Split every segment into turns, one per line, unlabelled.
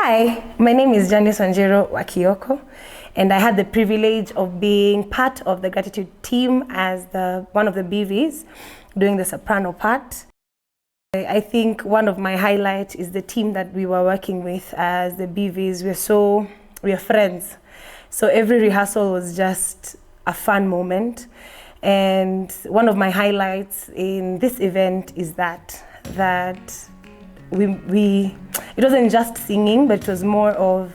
Hi, my name is Janice Wanjiru, and I had the privilege of being part of the gratitude team as one of the BVs doing the soprano part. I think one of my highlights is the team that we were working with as the BVs. We're friends. So every rehearsal was just a fun moment. And one of my highlights in this event is that it wasn't just singing, but it was more of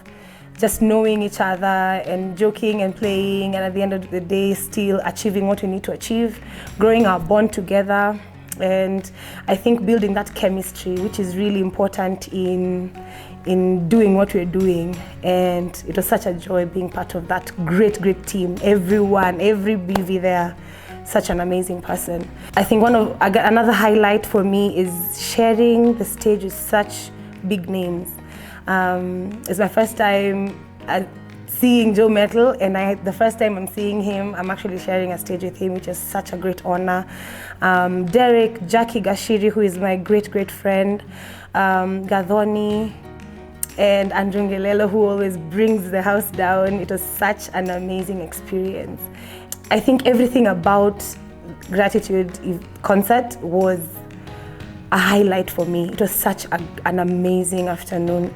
just knowing each other and joking and playing, and at the end of the day still achieving what we need to achieve, growing our bond together, and I think building that chemistry, which is really important in doing what we're doing. And it was such a joy being part of that great team. Everyone, every BV there, such an amazing person. I think another highlight for me is sharing the stage with such big names. It's my first time seeing Joe Metal, and the first time I'm seeing him, I'm actually sharing a stage with him, which is such a great honor. Derek, Jackie Gashiri, who is my great friend, Gadhoni, and Andrungelelo, who always brings the house down. It was such an amazing experience. I think everything about Gratitude concert was a highlight for me. It was such an amazing afternoon.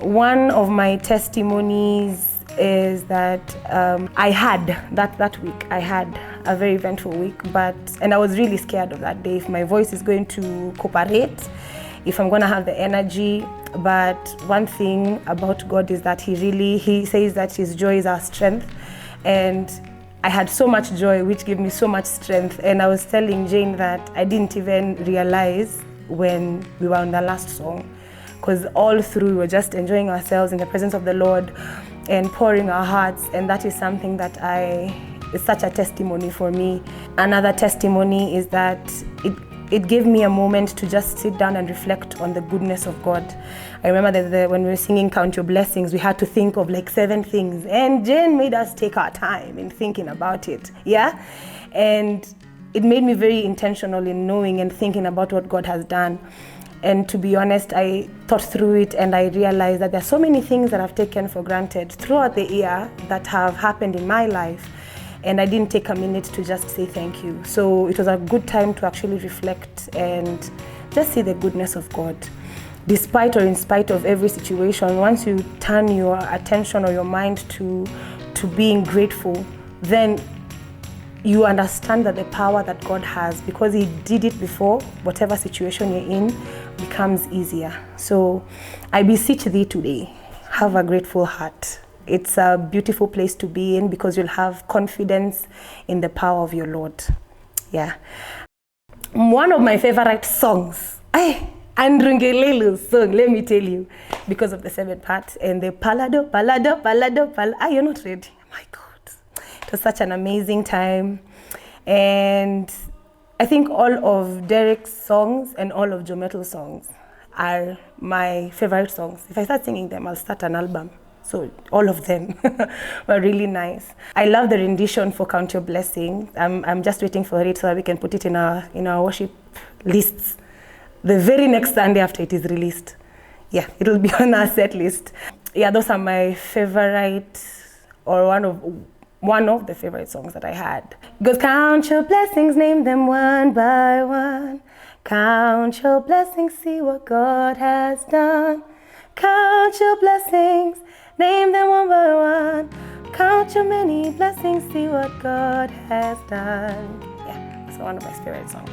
One of my testimonies is that I had that week, I had a very eventful week, and I was really scared of that day, if my voice is going to cooperate, if I'm going to have the energy. But one thing about God is that he says that his joy is our strength, and I had so much joy, which gave me so much strength. And I was telling Jane that I didn't even realize when we were on the last song, because all through we were just enjoying ourselves in the presence of the Lord and pouring our hearts, and that is something that is such a testimony for me. Another testimony is that it gave me a moment to just sit down and reflect on the goodness of God. I remember that when we were singing Count Your Blessings, we had to think of like 7 things, and Jane made us take our time in thinking about it, yeah? And it made me very intentional in knowing and thinking about what God has done. And to be honest, I thought through it, and I realized that there are so many things that I've taken for granted throughout the year that have happened in my life, and I didn't take a minute to just say thank you. So it was a good time to actually reflect and just see the goodness of God. Despite or in spite of every situation, once you turn your attention or your mind to being grateful, then you understand that the power that God has, because he did it before, whatever situation you're in becomes easier. So I beseech thee today, have a grateful heart. It's a beautiful place to be in, because you'll have confidence in the power of your Lord. Yeah. One of my favorite songs, Andrungelelu's song, let me tell you, because of the 7th part and the palado. You're not ready. My God. It was such an amazing time. And I think all of Derek's songs and all of Joe Metal's songs are my favorite songs. If I start singing them, I'll start an album. So all of them were really nice. I love the rendition for Count Your Blessing. I'm just waiting for it so that we can put it in our worship lists the very next Sunday after it is released. Yeah, it'll be on our set list. Yeah, those are my favorite, or one of the favorite songs that I had. It goes, count your blessings, name them one by one. Count your blessings, see what God has done. Count your blessings, name them one by one. Count your many blessings, see what God has done. Yeah, that's one of my favorite songs.